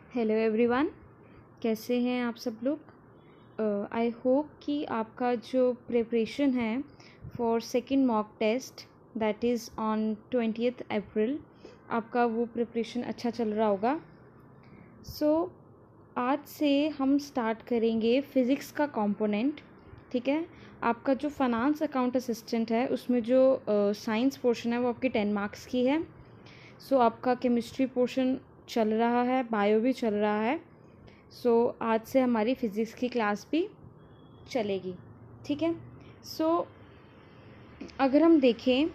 Hello everyone, कैसे हैं आप सब लोग। आई होप कि आपका जो प्रिपरेशन है for second mock test that is on 20th April, आपका वो प्रिपरेशन अच्छा चल रहा होगा। आज से हम स्टार्ट करेंगे फ़िज़िक्स का कंपोनेंट। ठीक है, आपका जो फाइनेंस अकाउंट असिस्टेंट है उसमें जो साइंस पोर्शन है वो आपकी 10 मार्क्स की है। आपका केमिस्ट्री पोर्शन चल रहा है, बायो भी चल रहा है। आज से हमारी फ़िज़िक्स की क्लास भी चलेगी। ठीक है, अगर हम देखें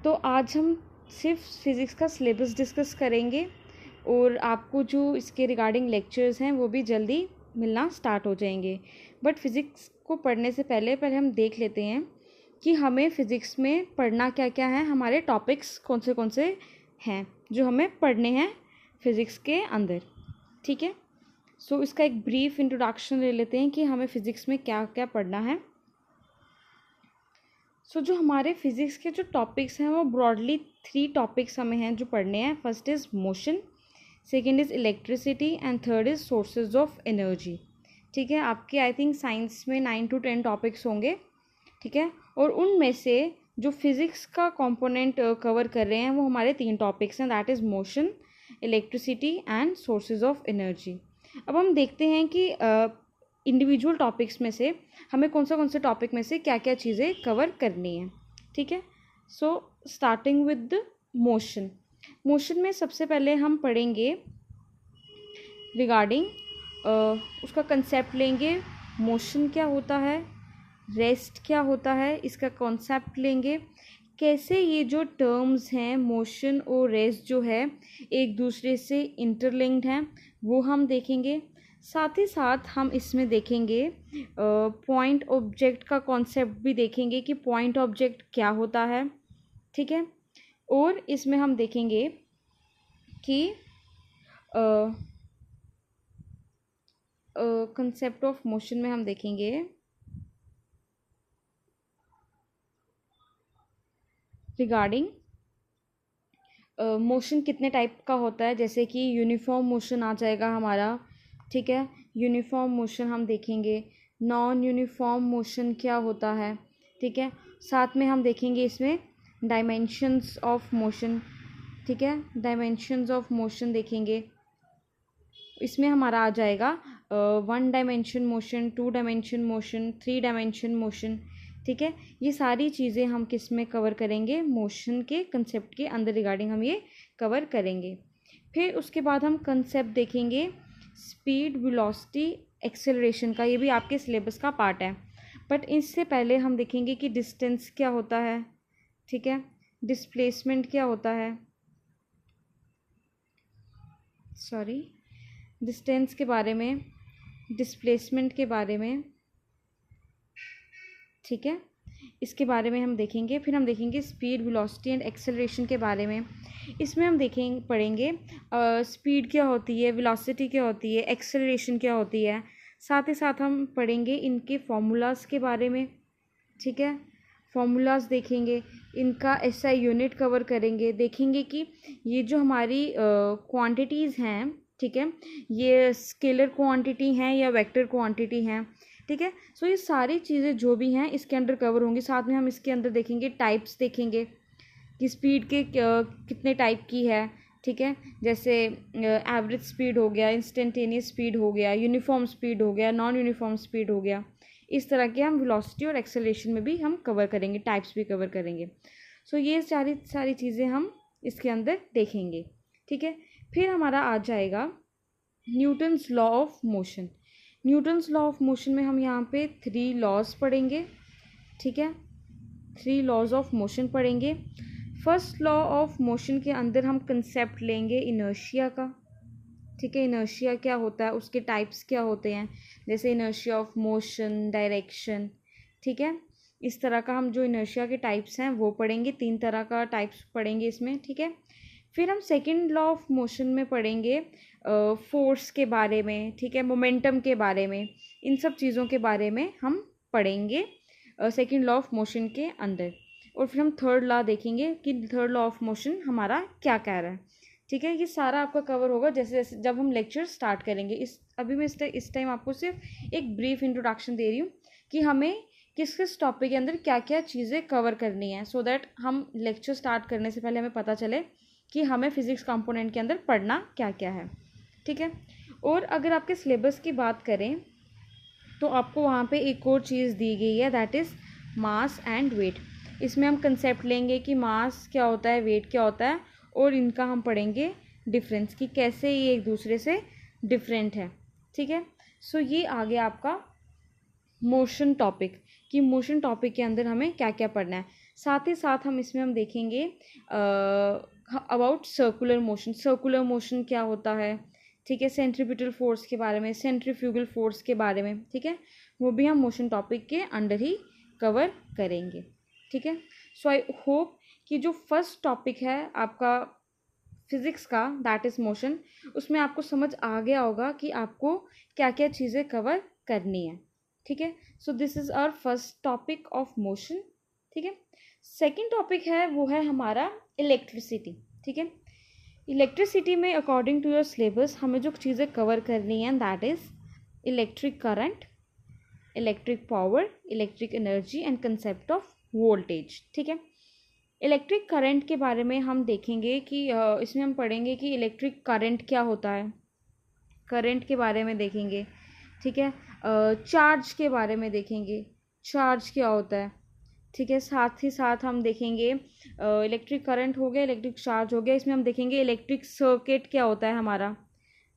तो आज हम सिर्फ फ़िज़िक्स का सिलेबस डिस्कस करेंगे और आपको जो इसके रिगार्डिंग लेक्चर्स हैं वो भी जल्दी मिलना स्टार्ट हो जाएंगे। बट फ़िज़िक्स को पढ़ने से पहले हम देख लेते हैं कि हमें फ़िज़िक्स में पढ़ना क्या क्या है, हमारे टॉपिक्स कौन से हैं जो हमें पढ़ने हैं फ़िज़िक्स के अंदर। ठीक है, इसका एक ब्रीफ इंट्रोडक्शन ले लेते हैं कि हमें फ़िज़िक्स में क्या क्या पढ़ना है। जो हमारे फ़िज़िक्स के जो टॉपिक्स हैं वो ब्रॉडली 3 टॉपिक्स हमें हैं जो पढ़ने हैं। First is motion, second is electricity and third is sources of energy. ठीक है, आपके आई थिंक साइंस में 9 to 10 टॉपिक्स होंगे। ठीक है, और उनमें से जो फिज़िक्स का कंपोनेंट कवर कर रहे हैं वो हमारे 3 टॉपिक्स हैं, that is motion, electricity and sources of energy. अब हम देखते हैं कि इंडिविजुअल टॉपिक्स में से हमें कौन से टॉपिक में से क्या क्या चीज़ें कवर करनी है। ठीक है, स्टार्टिंग विद मोशन। मोशन में सबसे पहले हम पढ़ेंगे रिगार्डिंग उसका कंसेप्ट लेंगे, मोशन क्या होता है, रेस्ट क्या होता है, इसका कॉन्सेप्ट लेंगे, कैसे ये जो टर्म्स हैं मोशन और रेस्ट जो है एक दूसरे से इंटरलिंक्ड हैं वो हम देखेंगे। साथ ही साथ हम इसमें देखेंगे पॉइंट ऑब्जेक्ट का कॉन्सेप्ट भी देखेंगे कि पॉइंट ऑब्जेक्ट क्या होता है। ठीक है, और इसमें हम देखेंगे कि कंसेप्ट ऑफ मोशन में हम देखेंगे रिगार्डिंग मोशन कितने टाइप का होता है, जैसे कि यूनिफॉर्म मोशन आ जाएगा हमारा। ठीक है, यूनिफॉर्म मोशन हम देखेंगे, नॉन यूनिफॉर्म मोशन क्या होता है। ठीक है, साथ में हम देखेंगे इसमें डायमेंशंस ऑफ मोशन। ठीक है, डायमेंशंस ऑफ मोशन देखेंगे, इसमें हमारा आ जाएगा 1 dimension motion, 2 dimension motion, 3 dimension motion. ठीक है, ये सारी चीज़ें हम किस में कवर करेंगे, मोशन के कंसेप्ट के अंदर रिगार्डिंग हम ये कवर करेंगे। फिर उसके बाद हम कंसेप्ट देखेंगे स्पीड, वेलोसिटी, एक्सेलरेशन का, ये भी आपके सिलेबस का पार्ट है। बट इससे पहले हम देखेंगे कि डिस्टेंस क्या होता है। ठीक है, डिस्प्लेसमेंट क्या होता है, डिस्टेंस के बारे में, डिस्प्लेसमेंट के बारे में। ठीक है, इसके बारे में हम देखेंगे। फिर हम देखेंगे स्पीड, वेलोसिटी एंड एक्सेलरेशन के बारे में। इसमें हम पढ़ेंगे स्पीड क्या होती है, वेलोसिटी क्या होती है, एक्सेलरेशन क्या होती है। साथ ही साथ हम पढ़ेंगे इनके फॉर्मूलाज़ के बारे में। ठीक है, फॉर्मूलाज़ देखेंगे, इनका एसआई यूनिट कवर करेंगे, देखेंगे कि ये जो हमारी क्वांटिटीज़ हैं, ठीक है, ये स्केलर क्वांटिटी हैं या वेक्टर क्वांटिटी हैं। ठीक है, ये सारी चीज़ें जो भी हैं इसके अंदर कवर होंगी। साथ में हम इसके अंदर देखेंगे टाइप्स, देखेंगे कि स्पीड के कितने टाइप की है। ठीक है, जैसे एवरेज स्पीड हो गया, इंस्टेंटेनियस स्पीड हो गया, यूनिफॉर्म स्पीड हो गया, नॉन यूनिफॉर्म स्पीड हो गया। इस तरह के हम वेलोसिटी और एक्सेलरेशन में भी हम कवर करेंगे, टाइप्स भी कवर करेंगे। ये सारी चीज़ें हम इसके अंदर देखेंगे। ठीक है, फिर हमारा आ जाएगा Newton's law of motion. Newton's law of motion में हम यहाँ पे 3 लॉज पढ़ेंगे। ठीक है, 3 लॉज ऑफ मोशन पढ़ेंगे। फर्स्ट लॉ ऑफ मोशन के अंदर हम कंसेप्ट लेंगे इनर्शिया का। ठीक है, इनर्शिया क्या होता है, उसके टाइप्स क्या होते हैं, जैसे इनर्शिया ऑफ मोशन, डायरेक्शन। ठीक है, इस तरह का हम जो इनर्शिया के टाइप्स हैं वो पढ़ेंगे, 3 तरह का टाइप्स पढ़ेंगे इसमें। ठीक है, फिर हम सेकंड लॉ ऑफ मोशन में पढ़ेंगे फोर्स के बारे में। ठीक है, मोमेंटम के बारे में, इन सब चीज़ों के बारे में हम पढ़ेंगे सेकंड लॉ ऑफ मोशन के अंदर। और फिर हम थर्ड लॉ देखेंगे कि थर्ड लॉ ऑफ मोशन हमारा क्या कह रहा है। ठीक है। ये सारा आपका कवर होगा जैसे जैसे जब हम लेक्चर स्टार्ट करेंगे। अभी मैं इस टाइम आपको सिर्फ एक ब्रीफ इंट्रोडक्शन दे रही हूँ कि हमें किस किस टॉपिक के अंदर क्या क्या चीज़ें कवर करनी है, सो दैट हम लेक्चर स्टार्ट करने से पहले हमें पता चले कि हमें फिज़िक्स कंपोनेंट के अंदर पढ़ना क्या क्या है। ठीक है। और अगर आपके सिलेबस की बात करें तो आपको वहाँ पे एक और चीज़ दी गई है, that is mass and weight. इसमें हम कंसेप्ट लेंगे कि मास क्या होता है, वेट क्या होता है, और इनका हम पढ़ेंगे डिफरेंस कि कैसे ये एक दूसरे से डिफरेंट है। ठीक है। सो ये आ गया आपका मोशन टॉपिक कि मोशन टॉपिक के अंदर हमें क्या क्या पढ़ना है। साथ ही साथ हम इसमें हम देखेंगे about circular motion. Circular motion क्या होता है, ठीक है, सेंट्रीपिटल फोर्स के बारे में, सेंट्रीफ्यूगल फोर्स के बारे में, ठीक है, वो भी हम मोशन टॉपिक के अंडर ही कवर करेंगे। ठीक है। सो आई होप कि जो फर्स्ट टॉपिक है आपका फिज़िक्स का, दैट इज़ मोशन, उसमें आपको समझ आ गया होगा कि आपको क्या क्या चीज़ें कवर करनी है। ठीक है। So this is our first topic of motion. ठीक है। सेकेंड टॉपिक है वो है हमारा इलेक्ट्रिसिटी। ठीक है। इलेक्ट्रिसिटी में अकॉर्डिंग टू योर सिलेबस हमें जो चीज़ें कवर करनी है that is electric current, electric power, electric energy and concept of voltage. ठीक है। इलेक्ट्रिक करंट के बारे में हम देखेंगे कि इसमें हम पढ़ेंगे कि इलेक्ट्रिक करंट क्या होता है, करंट के बारे में देखेंगे। ठीक है। चार्ज के बारे में देखेंगे, चार्ज क्या होता है। ठीक है। साथ ही साथ हम देखेंगे इलेक्ट्रिक करंट हो गया, इलेक्ट्रिक चार्ज हो गया, इसमें हम देखेंगे इलेक्ट्रिक सर्किट क्या होता है हमारा।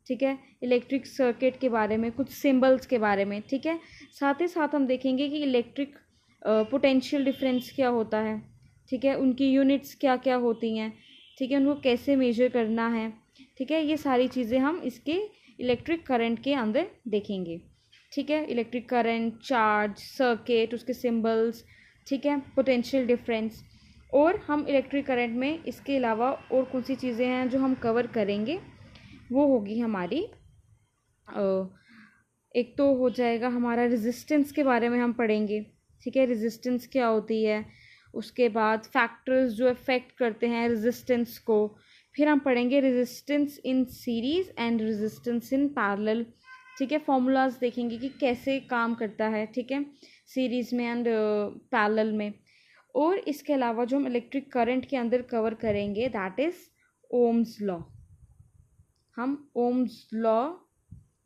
ठीक है। इलेक्ट्रिक सर्किट के बारे में, कुछ सिंबल्स के बारे में। ठीक है। साथ ही साथ हम देखेंगे कि इलेक्ट्रिक पोटेंशियल डिफरेंस क्या होता है। ठीक है। उनकी यूनिट्स क्या क्या होती हैं। ठीक है। उनको कैसे मेजर करना है। ठीक है। ये सारी चीज़ें हम इसके इलेक्ट्रिक करंट के अंदर देखेंगे। ठीक है। इलेक्ट्रिक करंट, चार्ज, सर्किट, उसके सिंबल्स, ठीक है, पोटेंशियल डिफरेंस। और हम इलेक्ट्रिक करंट में इसके अलावा और कौन सी चीज़ें हैं जो हम कवर करेंगे, वो होगी हमारी एक तो हो जाएगा हमारा रेजिस्टेंस के बारे में हम पढ़ेंगे। ठीक है। रेजिस्टेंस क्या होती है, उसके बाद फैक्टर्स जो अफेक्ट करते हैं रेजिस्टेंस को, फिर हम पढ़ेंगे resistance in series and resistance in parallel. ठीक है। फॉर्मूलाज देखेंगे कि कैसे काम करता है, ठीक है, सीरीज़ में एंड पैरेलल में। और इसके अलावा जो हम इलेक्ट्रिक करंट के अंदर कवर करेंगे दैट इज़ ओम्स लॉ। हम ओम्स लॉ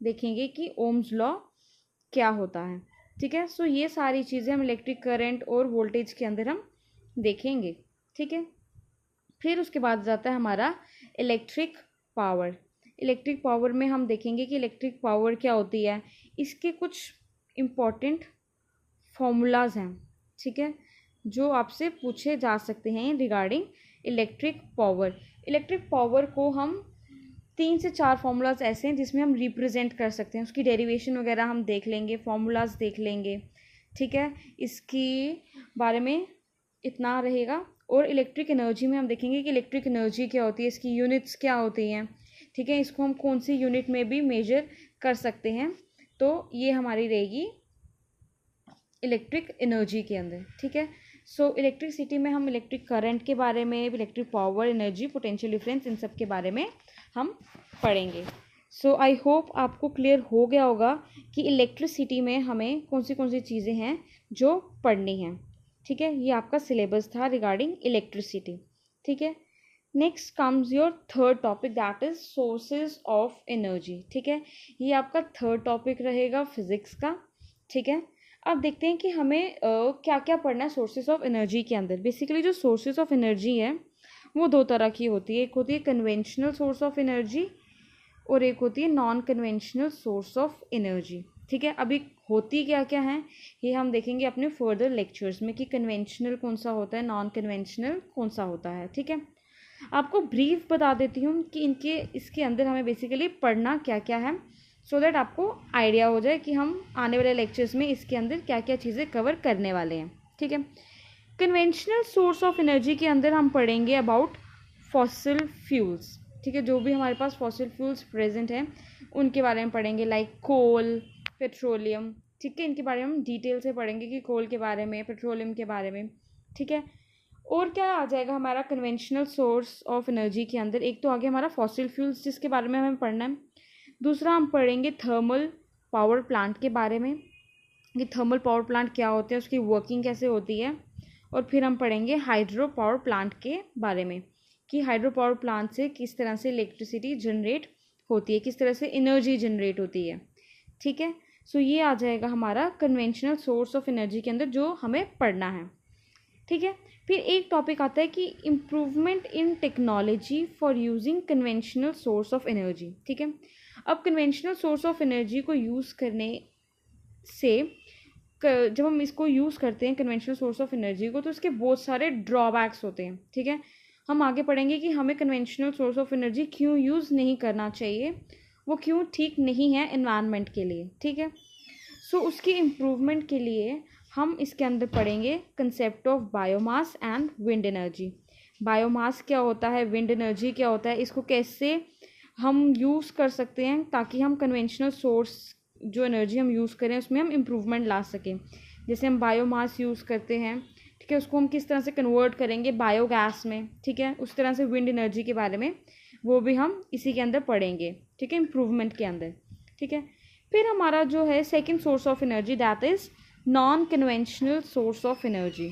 देखेंगे कि ओम्स लॉ क्या होता है। ठीक है। सो ये सारी चीज़ें हम इलेक्ट्रिक करंट और वोल्टेज के अंदर हम देखेंगे। ठीक है। फिर उसके बाद जाता है हमारा इलेक्ट्रिक पावर। इलेक्ट्रिक पावर में हम देखेंगे कि इलेक्ट्रिक पावर क्या होती है, इसके कुछ इम्पॉर्टेंट फॉर्मूलाज हैं। ठीक है, जो आपसे पूछे जा सकते हैं regarding electric power. Electric power को हम 3 से 4 फार्मूलाज ऐसे हैं जिसमें हम रिप्रेजेंट कर सकते हैं, उसकी डेरिवेशन वगैरह हम देख लेंगे, फार्मूलाज देख लेंगे। ठीक है। इसकी बारे में इतना रहेगा। और इलेक्ट्रिक एनर्जी में हम देखेंगे कि इलेक्ट्रिक एनर्जी क्या होती है, इसकी यूनिट्स क्या होती हैं। ठीक है। इसको हम कौन सी यूनिट में भी मेजर कर सकते हैं, तो ये हमारी रहेगी इलेक्ट्रिक एनर्जी के अंदर। ठीक है। सो इलेक्ट्रिसिटी में हम इलेक्ट्रिक करंट के बारे में, electric power, energy, potential difference, इन सब के बारे में हम पढ़ेंगे। सो आई होप आपको क्लियर हो गया होगा कि इलेक्ट्रिसिटी में हमें कौन सी चीज़ें हैं जो पढ़नी हैं। ठीक है। ये आपका सिलेबस था रिगार्डिंग इलेक्ट्रिसिटी। ठीक है। Next comes your third topic that is sources of energy. ठीक है। ये आपका थर्ड टॉपिक रहेगा फिजिक्स का। ठीक है। अब देखते हैं कि हमें क्या क्या पढ़ना है सोर्सेज ऑफ एनर्जी के अंदर। बेसिकली जो सोर्सेज ऑफ एनर्जी है वो 2 तरह की होती है, एक होती है कन्वेंशनल सोर्स ऑफ एनर्जी और एक होती है non conventional source of energy. ठीक है। अभी होती क्या क्या है ये हम देखेंगे अपने फर्दर लेक्चर्स में कि कन्वेंशनल कौन सा होता है, नॉन कन्वेंशनल कौन सा होता है। ठीक है। आपको ब्रीफ बता देती हूँ कि इसके अंदर हमें बेसिकली पढ़ना क्या क्या है, सो दैट आपको आइडिया हो जाए कि हम आने वाले लेक्चर्स में इसके अंदर क्या क्या चीज़ें कवर करने वाले हैं। ठीक है। कन्वेंशनल सोर्स ऑफ एनर्जी के अंदर हम पढ़ेंगे अबाउट फॉसिल फ्यूल्स। ठीक है। जो भी हमारे पास फॉसिल फ्यूल्स प्रेजेंट हैं उनके बारे में पढ़ेंगे, लाइक कोल, पेट्रोलियम। ठीक है। इनके बारे में हम डिटेल से पढ़ेंगे कि कोल के बारे में, पेट्रोलियम के बारे में। ठीक है। और क्या आ जाएगा हमारा कन्वेंशनल सोर्स ऑफ एनर्जी के अंदर? एक तो आ गया हमारा फॉसिल फ्यूल्स जिसके बारे में हमें पढ़ना है। दूसरा हम पढ़ेंगे थर्मल पावर प्लांट के बारे में कि थर्मल पावर प्लांट क्या होते हैं, उसकी वर्किंग कैसे होती है। और फिर हम पढ़ेंगे हाइड्रो पावर प्लांट के बारे में कि हाइड्रो पावर प्लांट से किस तरह से इलेक्ट्रिसिटी जनरेट होती है, किस तरह से एनर्जी जनरेट होती है। ठीक है, सो ये आ जाएगा हमारा कन्वेंशनल सोर्स ऑफ एनर्जी के अंदर जो हमें पढ़ना है। ठीक है, फिर एक टॉपिक आता है कि improvement in technology for using conventional source of energy. ठीक है, अब कन्वेंशनल सोर्स ऑफ एनर्जी को यूज़ करने से जब हम इसको यूज़ करते हैं कन्वेंशनल सोर्स ऑफ एनर्जी को, तो इसके बहुत सारे ड्रॉबैक्स होते हैं। ठीक है, हम आगे पढ़ेंगे कि हमें कन्वेंशनल सोर्स ऑफ एनर्जी क्यों यूज़ नहीं करना चाहिए, वो क्यों ठीक नहीं है एनवायरनमेंट के लिए। ठीक है, सो उसकी इम्प्रूवमेंट के लिए हम इसके अंदर पढ़ेंगे concept of biomass and wind energy. Biomass क्या होता है, विंड एनर्जी क्या होता है, इसको कैसे हम यूज़ कर सकते हैं ताकि हम कन्वेंशनल सोर्स जो एनर्जी हम यूज़ करें उसमें हम इम्प्रूवमेंट ला सकें। जैसे हम बायोमास यूज़ करते हैं, ठीक है, उसको हम किस तरह से कन्वर्ट करेंगे बायोगैस में। ठीक है, उस तरह से विंड एनर्जी के बारे में वो भी हम इसी के अंदर पढ़ेंगे। ठीक है, इम्प्रूवमेंट के अंदर। ठीक है, फिर हमारा जो है second source of energy that is non conventional source of energy.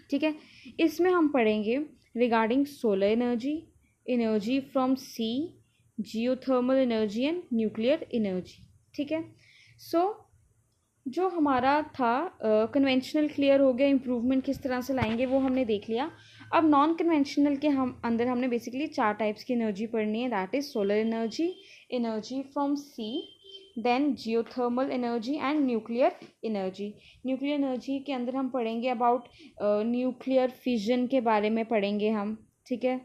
ठीक है, इसमें हम पढ़ेंगे regarding solar energy, energy from sea, geothermal energy and nuclear energy. ठीक है, सो जो हमारा था कन्वेंशनल क्लियर हो गया, इम्प्रूवमेंट किस तरह से लाएंगे वो हमने देख लिया। अब नॉन कन्वेंशनल के अंदर हमने बेसिकली 4 टाइप्स की एनर्जी पढ़नी है, that is solar energy, energy from sea, then geothermal energy and nuclear energy. Nuclear energy के अंदर हम पढ़ेंगे अबाउट न्यूक्लियर फिजन के बारे में पढ़ेंगे हम। ठीक है,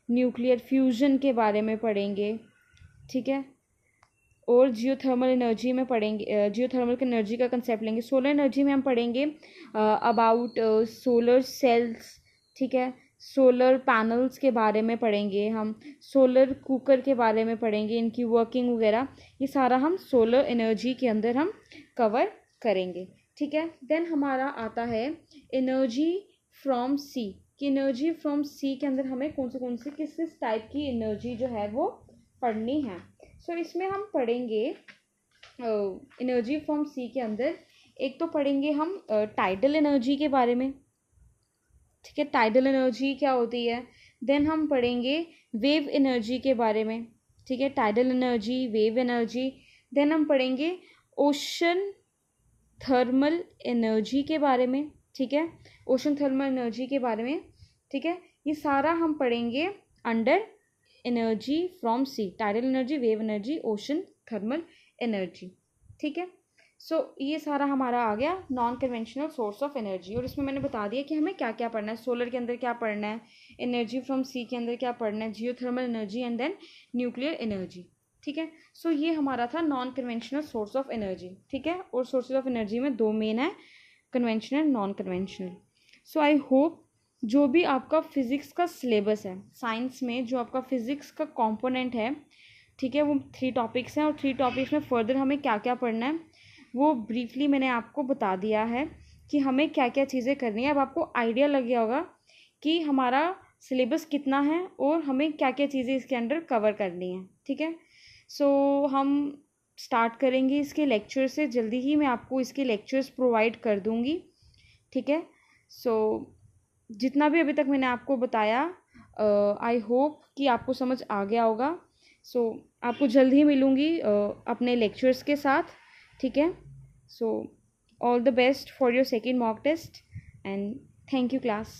न्यूक्लियर फ्यूजन के बारे में पढ़ेंगे। ठीक है, और जियोथर्मल एनर्जी में पढ़ेंगे, जियोथर्मल एनर्जी का कंसेप्ट लेंगे। सोलर एनर्जी में हम पढ़ेंगे अबाउट सोलर सेल्स। ठीक है, सोलर पैनल्स के बारे में पढ़ेंगे हम, सोलर कुकर के बारे में पढ़ेंगे, इनकी वर्किंग वगैरह, ये सारा हम सोलर एनर्जी के अंदर हम कवर करेंगे। ठीक है, देन हमारा आता है एनर्जी फ्रॉम सी कि एनर्जी फ्रॉम सी के अंदर हमें कौन से किस टाइप की एनर्जी जो है वो पढ़नी है। सो इसमें हम पढ़ेंगे एनर्जी फ्रॉम सी के अंदर एक तो पढ़ेंगे हम टाइडल एनर्जी के बारे में। ठीक है, टाइडल एनर्जी क्या होती है। देन हम पढ़ेंगे वेव एनर्जी के बारे में। ठीक है, tidal energy, wave energy. Then हम पढ़ेंगे ओशन थर्मल एनर्जी के बारे में। ठीक है, ओशन थर्मल एनर्जी के बारे में। ठीक है, ये सारा हम पढ़ेंगे under energy from sea, tidal energy, wave energy, ocean thermal energy. ठीक है, सो ये सारा हमारा आ गया non conventional source of energy. और इसमें मैंने बता दिया कि हमें क्या क्या पढ़ना है, सोलर के अंदर क्या पढ़ना है, एनर्जी फ्रॉम सी के अंदर क्या पढ़ना है, geothermal energy and then nuclear energy. ठीक है, सो ये हमारा था non conventional source of energy. ठीक है, और सोर्सेज ऑफ एनर्जी में 2 मेन है, conventional, non conventional. So I hope जो भी आपका फिज़िक्स का सिलेबस है, साइंस में जो आपका फिज़िक्स का कंपोनेंट है, ठीक है, वो 3 टॉपिक्स हैं और 3 टॉपिक्स में फर्दर हमें क्या क्या पढ़ना है वो ब्रीफली मैंने आपको बता दिया है कि हमें क्या क्या चीज़ें करनी है। अब आपको आइडिया लग गया होगा कि हमारा सिलेबस कितना है और हमें क्या क्या चीज़ें इसके अंदर कवर करनी है। ठीक है, सो हम स्टार्ट करेंगे इसके लेक्चर से, जल्दी ही मैं आपको इसके लेक्चर्स प्रोवाइड कर दूँगी। ठीक है, सो जितना भी अभी तक मैंने आपको बताया आई होप कि आपको समझ आ गया होगा। सो आपको जल्द ही मिलूँगी अपने लेक्चर्स के साथ। ठीक है, so all the best for your second mock test and thank you class.